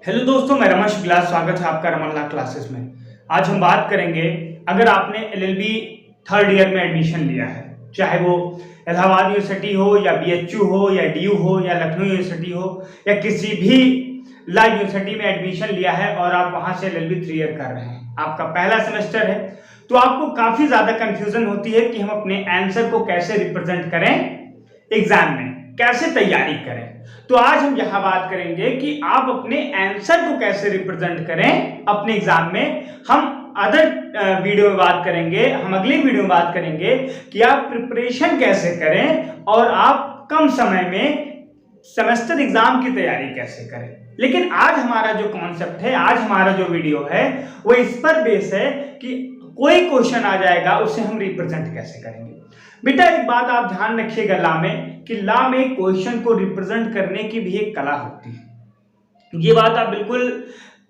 Hello दोस्तों, मैं रमेश शुक्ला। स्वागत है आपका रमन लॉ क्लासेस में। आज हम बात करेंगे, अगर आपने एलएलबी थर्ड ईयर में एडमिशन लिया है, चाहे वो इलाहाबाद यूनिवर्सिटी हो या बीएचयू हो या डीयू हो या लखनऊ यूनिवर्सिटी हो या किसी भी लॉ यूनिवर्सिटी में एडमिशन लिया है और आप वहां से एलएलबी 3 ईयर कर रहे हैं, आपका पहला सेमेस्टर है, तो आपको काफी ज्यादा कंफ्यूजन होती है कि हम अपने आंसर को कैसे रिप्रेजेंट करें एग्जाम में, कैसे तैयारी करें। तो आज हम यहां बात करेंगे कि आप अपने आंसर को कैसे रिप्रेजेंट करें अपने एग्जाम में। हम अदर वीडियो में बात करेंगे, हम अगली वीडियो में बात करेंगे कि आप प्रिपरेशन कैसे करें और आप कम समय में सेमेस्टर एग्जाम की तैयारी कैसे करें। लेकिन आज हमारा जो कॉन्सेप्ट है, आज हमारा जो वीडियो है, वो इस पर बेस है कि कोई क्वेश्चन आ जाएगा, उसे हम रिप्रेजेंट कैसे करेंगे। बेटा एक बात आप ध्यान रखिएगा लॉ में, कि लॉ में क्वेश्चन को रिप्रेजेंट करने की भी एक कला होती है। ये बात आप बिल्कुल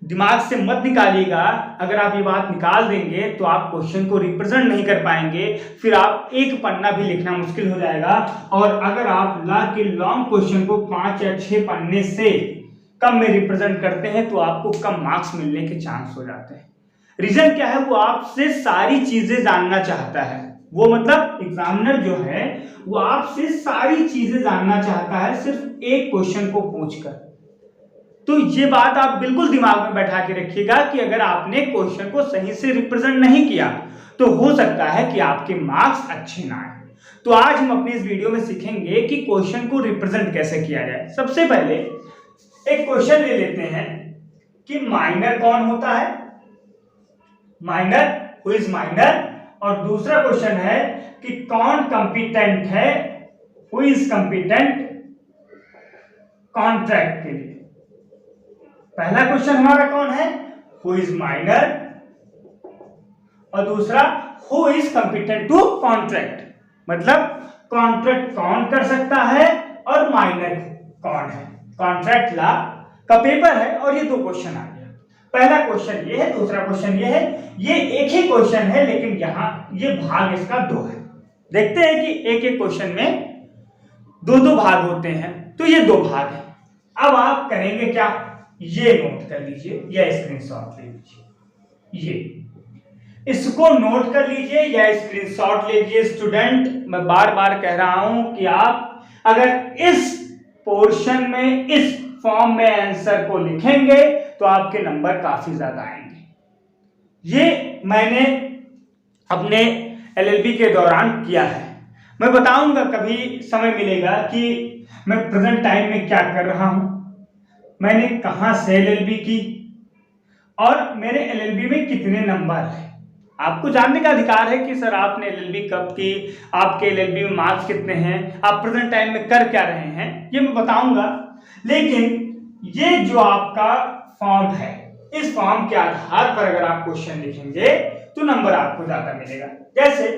दिमाग से मत निकालिएगा। अगर आप ये बात निकाल देंगे तो आप क्वेश्चन को रिप्रेजेंट नहीं कर पाएंगे, फिर आप एक पन्ना भी लिखना मुश्किल हो जाएगा। और अगर आप लॉ के लॉन्ग क्वेश्चन को 5 या 6 पन्ने से कम में रिप्रेजेंट करते हैं तो आपको कम मार्क्स मिलने के चांस हो जाते हैं। रीजन क्या है? वो आपसे सारी चीजें जानना चाहता है। वो मतलब एग्जामिनर जो है वो आपसे सारी चीजें जानना चाहता है सिर्फ एक क्वेश्चन को पूछकर। तो ये बात आप बिल्कुल दिमाग में बैठा के रखिएगा कि अगर आपने क्वेश्चन को सही से रिप्रेजेंट नहीं किया तो हो सकता है कि आपके मार्क्स अच्छे ना आए। तो आज हम अपने इस वीडियो में सीखेंगे कि क्वेश्चन को रिप्रेजेंट कैसे किया जाए। सबसे पहले एक क्वेश्चन ले लेते हैं कि माइनर कौन होता है, माइनर, हु इज माइनर। और दूसरा क्वेश्चन है कि कौन कंपिटेंट है, हु इज कंपिटेंट कॉन्ट्रैक्ट के लिए। पहला क्वेश्चन हमारा कौन है, हु इज माइनर, और दूसरा who is competent to contract, मतलब कॉन्ट्रैक्ट कौन कर सकता है और माइनर कौन है। कॉन्ट्रैक्ट लॉ का पेपर है और ये दो क्वेश्चन आ गया। पहला क्वेश्चन ये है, दूसरा क्वेश्चन ये है। ये एक ही क्वेश्चन है लेकिन यहां ये भाग इसका 2 है। देखते हैं कि एक एक क्वेश्चन में 2-2 भाग होते हैं, तो ये 2 भाग है। अब आप करेंगे क्या, ये नोट कर लीजिए या स्क्रीनशॉट ले लीजिए। ये इसको नोट कर लीजिए या स्क्रीनशॉट ले लीजिए। स्टूडेंट, मैं बार बार कह रहा हूं कि आप अगर इस पोर्शन में, इस फॉर्म में आंसर को लिखेंगे तो आपके नंबर काफी ज्यादा आएंगे। ये मैंने अपने एलएलबी के दौरान किया है। मैं बताऊंगा कभी समय मिलेगा कि मैं प्रेजेंट टाइम में क्या कर रहा हूं, मैंने कहां से एलएलबी की और मेरे एलएलबी में कितने नंबर है। आपको जानने का अधिकार है कि सर आपने एलएलबी कब की, आपके एलएलबी में मार्क्स कितने हैं, आप प्रेजेंट टाइम में कर क्या रहे हैं, ये मैं बताऊंगा। लेकिन ये जो आपका फॉर्म है, इस फॉर्म के आधार पर अगर आप क्वेश्चन लिखेंगे तो नंबर आपको ज्यादा मिलेगा। जैसे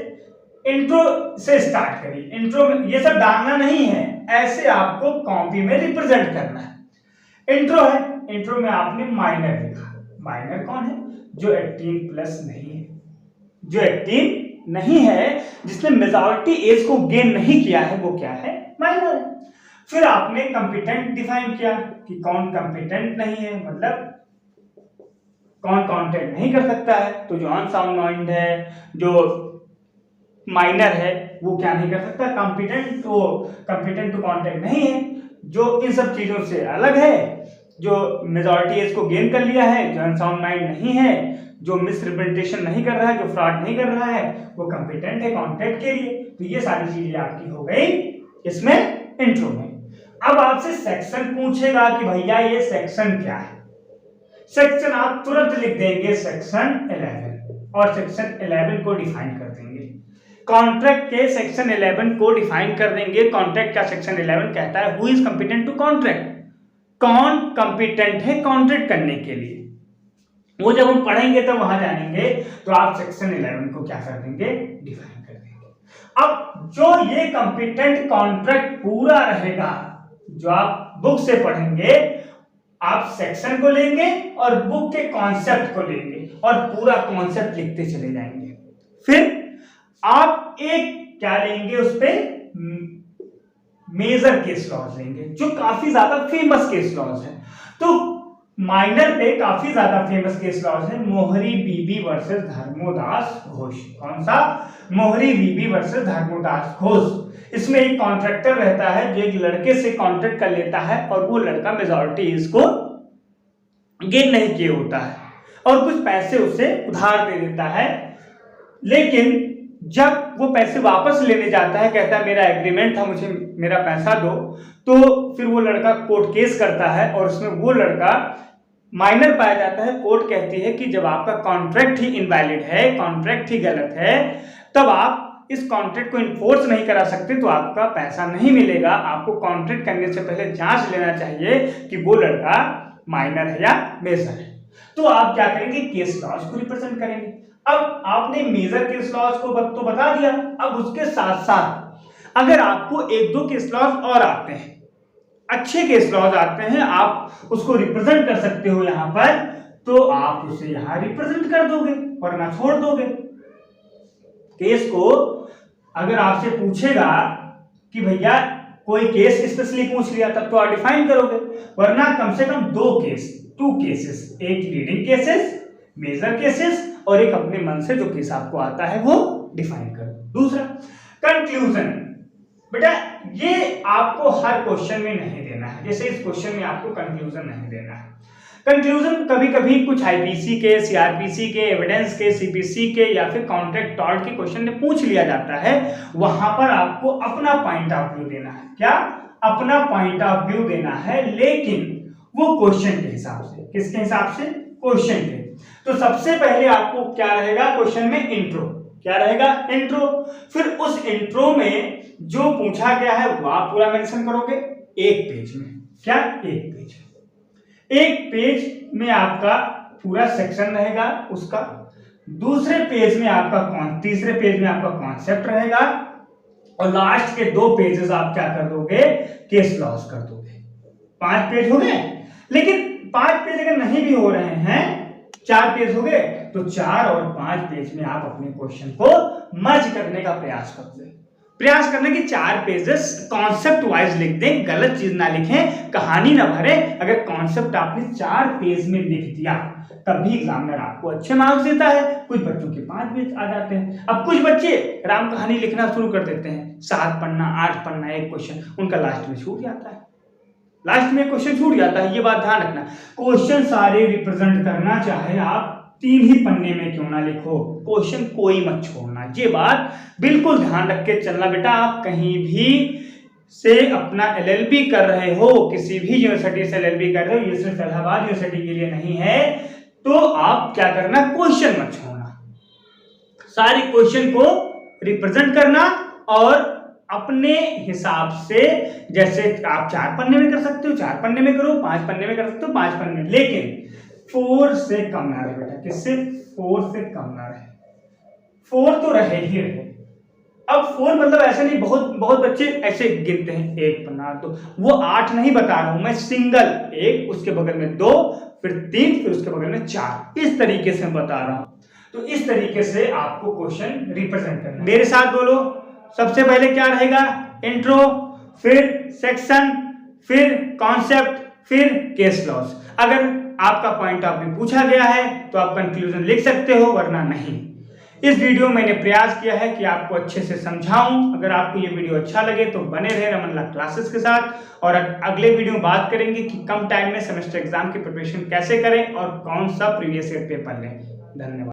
इंट्रो से स्टार्ट करिए। इंट्रो में ये सब डालना नहीं है, ऐसे आपको कॉपी में रिप्रेजेंट करना है। इंट्रो है, इंट्रो में आपने माइनर लिखा। माइनर कौन है? जो 18 प्लस नहीं है, जो 18 नहीं है, जिसने मेजॉरिटी एज को गेन नहीं किया है, वो क्या है? माइनर है। फिर आपने कंपिटेंट डिफाइन किया कि कौन कंपिटेंट नहीं है, मतलब कौन कॉन्टेंट नहीं कर सकता है। तो जो अनसाउंड माइंड है, जो माइनर है, वो क्या नहीं कर सकता, कंपिटेंट टू कॉन्टेंट नहीं है, जो इन सब चीजों से अलग है, जो मेजॉरिटी एज को गेन कर लिया है, जो अनसाउंड माइंड नहीं है, जो मिसरिप्रेजेंटेशन नहीं कर रहा है, जो फ्रॉड नहीं कर रहा है, वो कंपिटेंट है कॉन्टेंट के लिए। तो ये सारी चीजें आपकी हो गई इसमें इंट्रो में। अब आपसे सेक्शन पूछेगा कि भैया ये सेक्शन क्या है। सेक्शन आप तुरंत लिख देंगे सेक्शन 11 और सेक्शन 11 को डिफाइन कर देंगे। कॉन्ट्रैक्ट के सेक्शन 11 को डिफाइन कर देंगे। कॉन्ट्रैक्ट का सेक्शन 11 कहता है who is competent to contract, कौन कंपिटेंट है कॉन्ट्रैक्ट करने के लिए। वो जब हम पढ़ेंगे तब वहां जानेंगे, तो आप सेक्शन 11 को क्या कर देंगे, डिफाइन कर देंगे। अब जो ये कंपिटेंट कॉन्ट्रैक्ट पूरा रहेगा, जो आप बुक से पढ़ेंगे, आप सेक्शन को लेंगे और बुक के कॉन्सेप्ट को लेंगे और पूरा कॉन्सेप्ट लिखते चले जाएंगे। फिर आप एक क्या लेंगे, उस पे मेजर केस लॉज लेंगे, जो काफी ज्यादा फेमस केस लॉज है। तो माइनर पे काफी ज्यादा फेमस केस लॉज है, मोहरी बीबी वर्सेस धर्मोदास घोष। कौन सा? मोहरी बीबी वर्सेस धर्मोदास घोष। इसमें एक कॉन्ट्रैक्टर रहता है जो एक लड़के से कॉन्ट्रैक्ट कर लेता है और वो लड़का मेजॉरिटी इसको गेन नहीं किए होता है और कुछ पैसे उसे उधार दे देता है, लेकिन जब वो पैसे वापस लेने जाता है, कहता है मेरा एग्रीमेंट था, मुझे मेरा पैसा दो, तो फिर वो लड़का कोर्ट केस करता है और उसमें वो लड़का माइनर पाया जाता है। कोर्ट कहती है कि जब आपका कॉन्ट्रैक्ट ही इनवैलिड है, कॉन्ट्रैक्ट ही गलत है, तब आप इस कॉन्ट्रैक्ट को इन्फोर्स नहीं करा सकते, तो आपका पैसा नहीं मिलेगा। आपको कॉन्ट्रैक्ट करने से पहले जांच लेना चाहिए कि वो लड़का माइनर है या मेजर है। तो आप क्या करेंगे? केस लॉज को रिप्रेजेंट करेंगे। अब आपने मेजर केस लॉज को तो बता दिया, अब उसके साथ साथ अगर आपको एक दो केस लॉज और आते हैं, अच्छे केस लॉज आते हैं, आप उसको रिप्रेजेंट कर सकते हो यहां पर, तो आप उसे यहां रिप्रेजेंट कर दोगे वरना छोड़ दोगे। केस को अगर आपसे पूछेगा कि भैया कोई केस स्पेशली पूछ लिया, तब तो आप डिफाइन करोगे, वरना कम से कम दो केस, 2 केसेस, एक लीडिंग केसेस मेजर केसेस और एक अपने मन से जो केस आपको आता है वो डिफाइन कर दो। दूसरा कंक्लूजन। बेटा ये आपको हर क्वेश्चन में नहीं देना है, जैसे इस क्वेश्चन में आपको कंक्लूजन नहीं देना है। कंक्लूजन कभी कभी कुछ आईपीसी के, सीआरपीसी के, एविडेंस के, सीपीसी के या फिर कॉन्ट्रैक्ट टॉर्ट के क्वेश्चन में पूछ लिया जाता है, वहां पर आपको अपना पॉइंट ऑफ व्यू देना है। क्या? अपना पॉइंट ऑफ व्यू देना है, लेकिन वो क्वेश्चन के हिसाब से। किसके हिसाब से? क्वेश्चन के। तो सबसे पहले आपको क्या रहेगा क्वेश्चन में? इंट्रो। क्या रहेगा? इंट्रो। फिर उस इंट्रो में जो पूछा गया है वो आप पूरा मेंशन करोगे एक पेज में। क्या? एक पेज में। एक पेज में आपका पूरा सेक्शन रहेगा उसका, दूसरे पेज में आपका तीसरे पेज में आपका कॉन्सेप्ट रहेगा और लास्ट के 2 पेजेस आप क्या कर दोगे? केस लॉज कर दोगे। 5 पेज हो गए। लेकिन 5 पेज अगर नहीं भी हो रहे हैं, 4 पेज हो गए, तो 4 और 5 पेज में आप अपने क्वेश्चन को मर्ज करने का प्रयास करोगे। प्रयास करने की 4 पेजेस कॉन्सेप्ट वाइज लिख दें, गलत चीज ना लिखें, कहानी ना भरें। अगर कॉन्सेप्ट आपने 4 पेज में लिख दिया तभी एग्जामिनर आपको अच्छे मार्क्स देता है। कुछ बच्चों के 5 पेज आ जाते हैं। अब कुछ बच्चे राम कहानी लिखना शुरू कर देते हैं, 7 पन्ना 8 पन्ना एक क्वेश्चन, उनका लास्ट में छूट जाता है। लास्ट में क्वेश्चन छूट जाता है, ये बात ध्यान रखना। क्वेश्चन सारे रिप्रेजेंट करना, चाहे आप 3 ही पन्ने में क्यों ना लिखो, क्वेश्चन कोई मत छोड़ना। ये बात बिल्कुल ध्यान रख के चलना बेटा। आप कहीं भी से अपना एलएलबी कर रहे हो, किसी भी यूनिवर्सिटी से एलएलबी कर रहे हो, ये सिर्फ इलाहाबाद यूनिवर्सिटी के लिए नहीं है, तो आप क्या करना? क्वेश्चन मत छोड़ना, सारे क्वेश्चन को रिप्रेजेंट करना और अपने हिसाब से, जैसे आप 4 पन्ने में कर सकते हो 4 पन्ने में करो, 5 पन्ने में कर सकते हो 5 पन्ने में, लेकिन 4 से कम ना रहे बेटा। किससे? 4 से कम ना रहे। 4 तो रहे ही रहे। अब 4 मतलब ऐसे नहीं, बहुत बच्चे ऐसे गिनते हैं 1 पन्ना, तो वो 8 नहीं बता रहा हूं मैं, सिंगल 1, उसके बगल में 2, फिर 3, फिर उसके बगल में 4, इस तरीके से बता रहा हूं। तो इस तरीके से आपको क्वेश्चन रिप्रेजेंट करना। मेरे साथ बोलो। सबसे पहले क्या रहेगा? इंट्रो, फिर सेक्शन, फिर कॉन्सेप्ट, फिर केस लॉज। अगर आपका पॉइंट ऑफ व्यू पूछा गया है तो आप कंक्लूजन लिख सकते हो, वरना नहीं। इस वीडियो में मैंने प्रयास किया है कि आपको अच्छे से समझाऊं। अगर आपको ये वीडियो अच्छा लगे तो बने रहे रमन लॉ क्लासेस के साथ, और अगले वीडियो में बात करेंगे कि कम टाइम में सेमेस्टर एग्जाम की प्रिपरेशन कैसे करें और कौन सा प्रीवियस ईयर पेपर लें। धन्यवाद।